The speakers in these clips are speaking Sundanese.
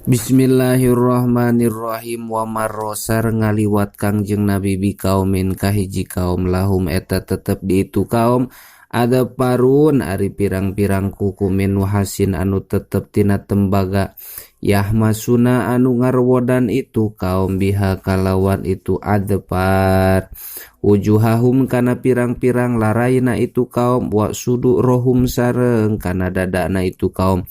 Bismillahirrahmanirrahim. Wa marrosar ngaliwat Kangjeng Nabi bi kaumin kahiji kaum lahum eta tetep di itu kaum ada parun ari pirang-pirang kukumin wahasin anu tetep tina tembaga yahmasuna anu ngarwodan itu kaum biha kalawan itu adepar wujuhahum kana pirang-pirang laraina itu kaum wa sudu rohum sareng kana dadana itu kaum.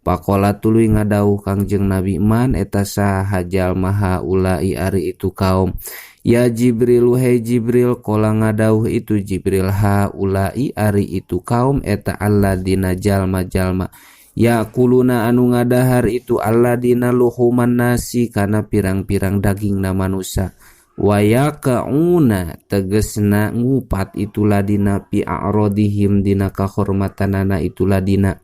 Pakola tuluy ngadauh Kangjeng Nabi man eta saha jalma ulai ari itu kaum. Ya Jibril hai Jibril kola ngadauh itu Jibril ulai ari itu kaum eta alladina jalma-jalma. Ya kuluna anu ngadahar itu alladina luhuman nasi kana pirang-pirang dagingna manusia. Wayakauna tegesna ngupat itu ladina pi a'rodihim dina kahormatanana itu ladina.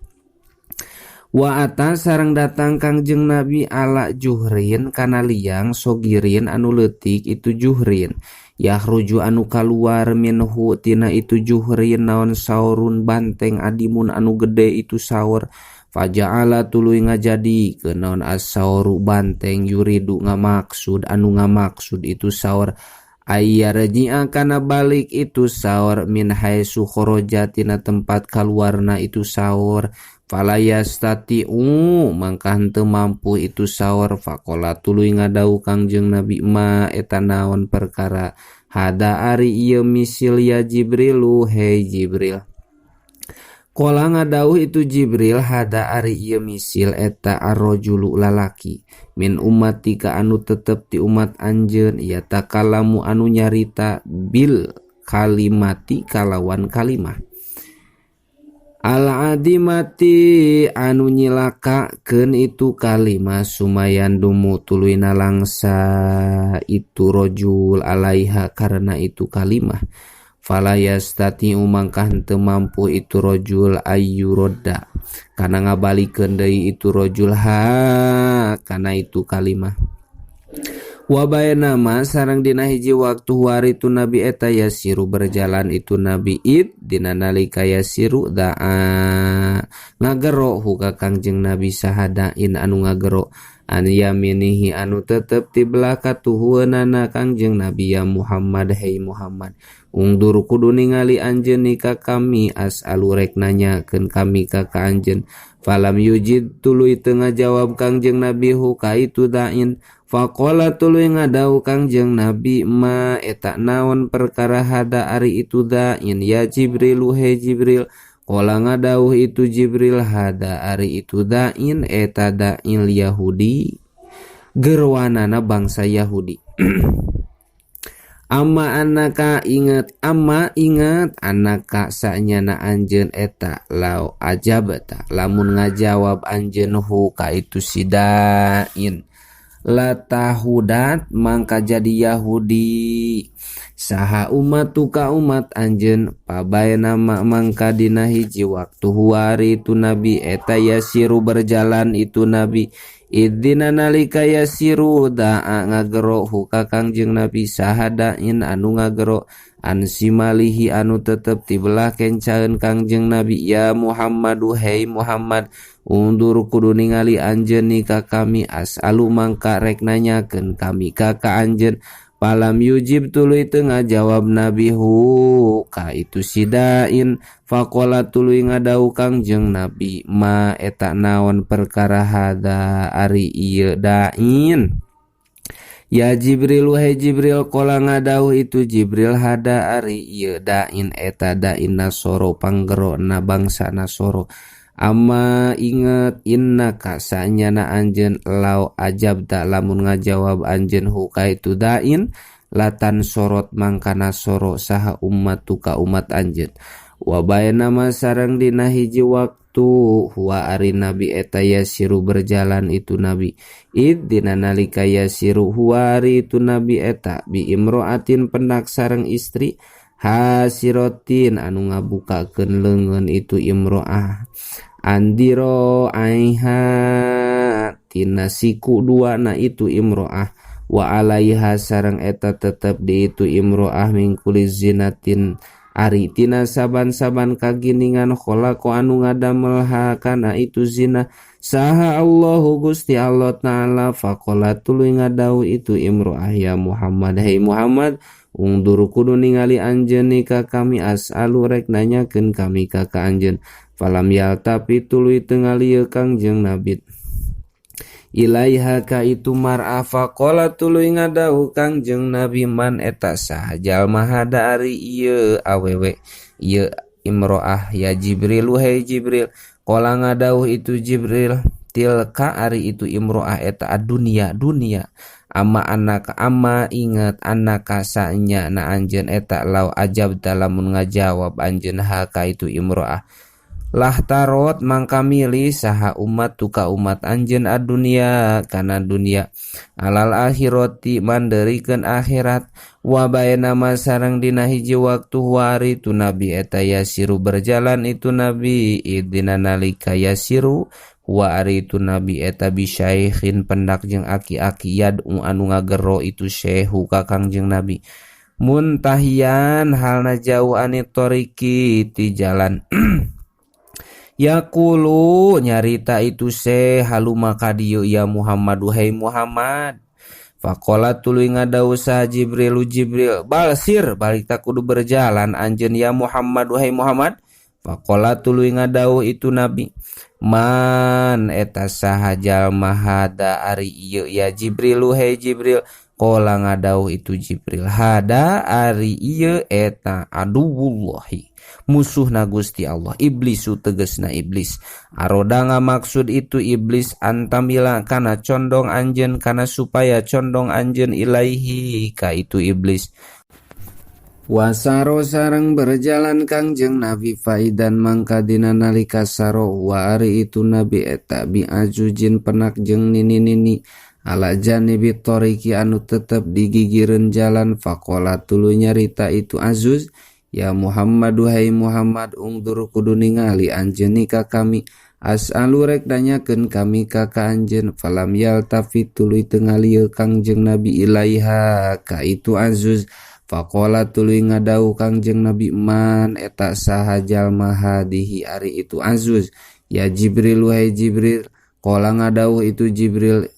Wa atas sareng datang Kangjeng Nabi ala juhrin kana liang sogirin anu leutik itu juhrin yahruju anu kaluar minhu tina itu juhrin naon saurun banteng adimun anu gede itu saur faja'ala tuluy ngajadi ke naon as-sauru banteng yuridu ngamaksud anu ngamaksud itu saur ayyarji'a kana balik itu saur min haitsu kharaja tina tempat kaluarna itu saur falayastati'u mangka henteu mampu itu saur faqala tuluy ngadau Kangjeng Nabi ma eta naon perkara hada ari ieu misil ya Jibrilu hei Jibril. Qala ngadauh itu Jibril hada ari ieu misil eta arrojulu lalaki min ummatika anu tetep di umat anjeun ieu takalamu anu nyarita bil kalimati kalawan kalimah al-adimati anu nyilakakeun itu kalimah sumayan dumu tuluy nalangsa itu rojul alaiha karena itu kalimah fala yastati'u mangka henteu mampu itu rojul ayyurodda kana ngabalikeun deui itu rojul kana itu kalimah. Wa bayanama sareng dina hiji waktu hari itu Nabi eta yasiru berjalan itu Nabi id dina nalika yasiru da'a ngagero huka Kangjeng Nabi sahadain anu ngagero an yaminihi anu tetep ti belah katuhueunana Kangjeng Nabi ya Muhammad hei Muhammad ungdur kudu ningali anjeun ka kami as'alu rek nanyakeun kami ka anjeun falam yujid tuluy teu ngajawab Kangjeng Nabi huka itu dain faqala tuluy ngadau Kangjeng Nabi ma eta naon perkara hada ari itu dain ya Jibril he Jibril qala ngadau itu Jibril hada ari itu dain eta dain Yahudi gerwanana bangsa Yahudi. Amma ingat anaka sanyana anjeun eta lau ajabata lamun ngajawab anjeun hu ka itu sidain latahudat mangka jadi Yahudi saha umatuka umat anjeun pabaena mangka dina hiji waktu huari itu Nabi eta yasiru berjalan itu Nabi idzina nalika yasiru da'a ngagero huka Kangjeng Nabi sahadain anu ngagero ansimalihi anu tetep ti belah kencaeun Kangjeng Nabi ya Muhammadu hei Muhammad undur kudu ningali anjeun ka kami as'alu mangka rek nanyakeun kami ka anjeun palam yujib tuluy teu ngajawab Nabi hu ka itu sidain faqala tuluy ngadau Kangjeng Nabi ma eta naon perkara hada ari ieu dain ya Jibril wahai Jibril qala ngadau itu Jibril hada ari ieu dain eta dain Nasoro panggerona bangsa Nasoro. Amma inget innaka sanyana anjeun lau ajabta lamun ngajawab anjeun huka itu dain latan sorot mangkana soro saha ummatuka umat anjeun wa bayanama sareng dina hiji waktu huwa ari Nabi eta yasiru berjalan itu Nabi id dina nalika yasiru huwa ari itu Nabi eta bi imroatin pendak sareng istri hasirotin anu ngabukakeun leungeun itu imroah andiro aiha tina siku dua na itu imroah wa alaiha sareng eta tetep di itu imroah min kulli zinatin ari tina saban-saban kaginingan kholaqo anu ngadamel ha kana itu zina saha Allahu Gusti Allah Ta'ala faqala tuluy ngadawu itu imro'ah ya Muhammad hai Muhammad ungdur kudu ningali anjeun ka kami as'alu rek nanyakeun kami ka anjeun falam yaltafi tuluy teu ngalieu Kangjeng Nabi ilaiha ka itu mar'a faqala tuluy ngadawu Kangjeng Nabi man eta saha jalma hada ari ieu awewe ieu imro'ah ya Jibril hai Jibril qala ngadawu itu Jibril tilka ari itu imro'ah eta dunia amma anak amma ingat anaka sanya na anjeun eta law ajab lamun ngajawab anjeun ha ka itu imro'ah lah tarot mangka milih saha umat tuka umat anjeun adunya kana dunia alal akhirati manderikeun akhirat wa bainama sareng dina hiji waktu wari tu nabi eta yasiru berjalan itu nabi idina nalika yasiru wa ari itu nabi eta bisyaikhin pendak jeung aki-aki yad'u anu ngagero itu syekhu ka Kangjeng Nabi muntahian halna jauh anit toriki ti jalan yaqulu nyarita itu haluma ka dieu ya Muhammad wahai Muhammad faqala tuluy ngadawu sa Jibril balsir balik tak kudu berjalan anjeun ya Muhammad wahai Muhammad faqala tuluy ngadawu itu nabi man eta saha jalma hada ari ieu ya Jibril wahai Jibril qala ngadawu itu Jibril hada ari ieu eta aduwullahi musuhna Gusti Allah iblisu tegesna iblis aroda ngamaksud itu iblis antamila kana condong anjeun kana supaya condong anjeun ilaihi ka itu iblis wasaro sareng berjalan Kangjeng Nabi faidan mangka dina nalika saro wa ari itu nabi eta bi ajujin penak jeung nini-nini ala janibi toriki anu tetep di gigireun jalan faqala tuluy nyarita itu azuz ya Muhammad wahai Muhammad ungdur kudu ningali anjeun ka kami as'alu rek danyakeun kami ka anjeun falam yaltafi tuluy teu ngalieu Kangjeng Nabi ilaiha ka itu azuz faqala tuluy ngadawu Kangjeng Nabi man eta saha jalma hadihi ari itu azuz ya Jibril wahai Jibril qala ngadawu itu Jibril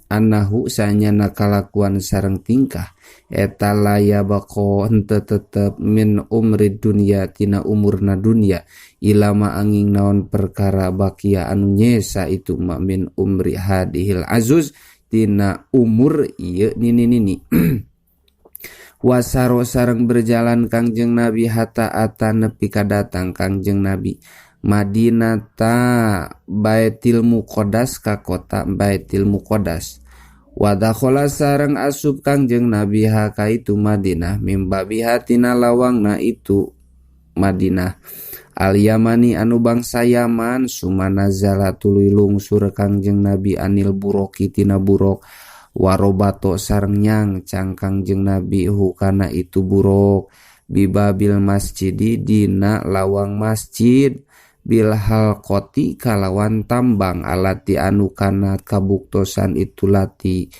annahu sanyana kalakuan sareng tingkah eta layabako henteu tetep min umri dunya tina umurna dunya ilama angin naon perkara bakia anu nyesa itu ma min umri hadihil azuz tina umur ieu nini wasaro sareng berjalan Kangjeng Nabi hatta ata nepi ka datang Kangjeng Nabi Madinata Baitil Muqaddas ka kota Baitil Muqaddas wadakhala sareng asup Kangjeng Nabi ha ka itu Madinah mimbabi hatina lawangna itu Madinah al Yamani anu bangsa Yaman sumanazala tuluy lungsur Kangjeng Nabi anil buroki tina burok warobato sareng nyangcang Kangjeng Nabi hukana itu burok bibabil masjidi dina lawang masjid bil halqati kalawan tambang alati anu kana kabuktosan itu lati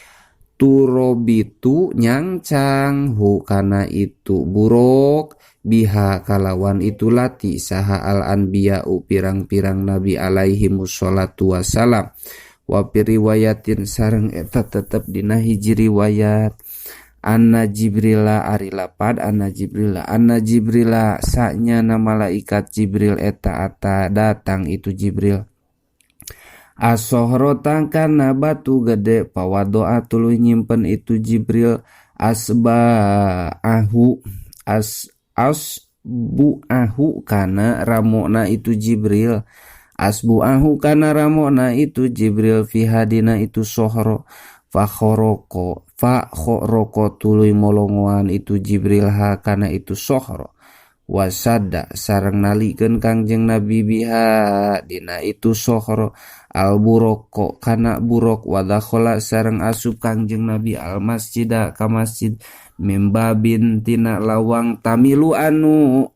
turobitu nyangcang hukana itu buruk biha kalawan itu lati saha al anbiya'u pirang-pirang nabi alaihi musholatu wassalam wa riwayatin sareng eta tetep dina hiji riwayat Anna Jibrila ari lapad Anna Jibrila sanyana malaikat Jibril eta ata datang itu Jibril asohrotan kana batu gede pawadoa tuluy nyimpen itu Jibril asbuahu kana ramona itu Jibril asbuahu kana ramona itu Jibril fi hadina itu sohro fakhoroko tuluy molongoan itu Jibril ha kana itu sohro wasada sareng nalikeun Kangjeng Nabi biha dina itu sohro al buroko kana burok wadakhala sareng asup Kangjeng Nabi al masjida ka masjid mimbabin tina lawang tamilu anu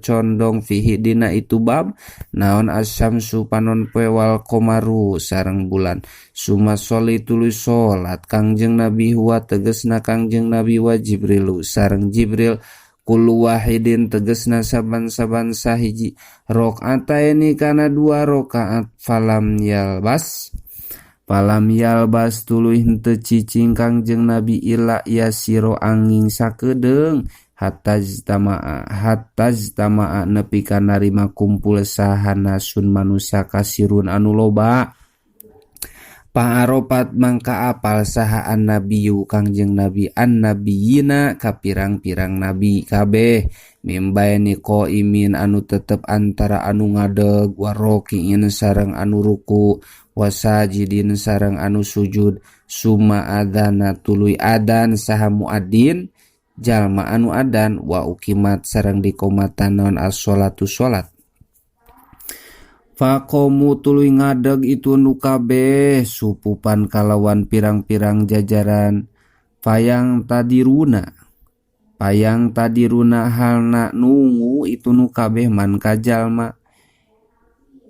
condong fihi dina itu bab naon asyamsu panon poe wal komaru sareng bulan summa soli tuluy salat Kangjeng Nabi huwa tegesna Kangjeng Nabi wa Jibrilu sareng Jibril kullu wahidin tegesna saban-saban sahiji rakaataini kana 2 rakaat falam yalbas tuluy henteu cicing Kangjeng Nabi ila yasiro angin sakedeung hatta jtama'a nepi ka narima kumpul sahanasun manusia kasirun anu loba Pa'aropat mangka apal saha an-nabiyyu Kangjeng Nabi an-nabiyina ka pirang-pirang nabi kabeh mimbaeni qaimin anu tetep antara anu ngadeg warokiin sareng anu ruku wasajidin sareng anu sujud summa adzana tuluy adan saha muadzin jalma anu adan wa uqimat sareng diqomatan naon as-sholatu sholat faqomu tuluy ngadeg itu nu kabeh supupan kalawan pirang-pirang jajaran payang tadiruna halna nungu itu nu kabeh man kajalma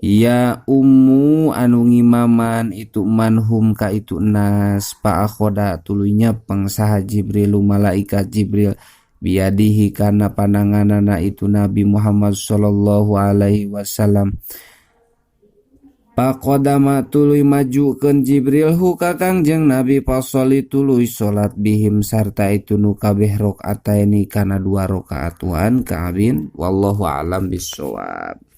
ya ummu anu ngimaman itu manhum ka itu nas pa akhoda tuluy nyepeng saha Jibrilu malaikat Jibril biadihi kana pananganana itu Nabi Muhammad sallallahu alaihi wasallam Pakodama tuluy majukeun Jibril hu ka Kangjeng Nabi pasoli tuluy salat bihim sarta itu nu kabeh rakaataini kana 2 rakaat wan ka abin wallahu alam bissawab.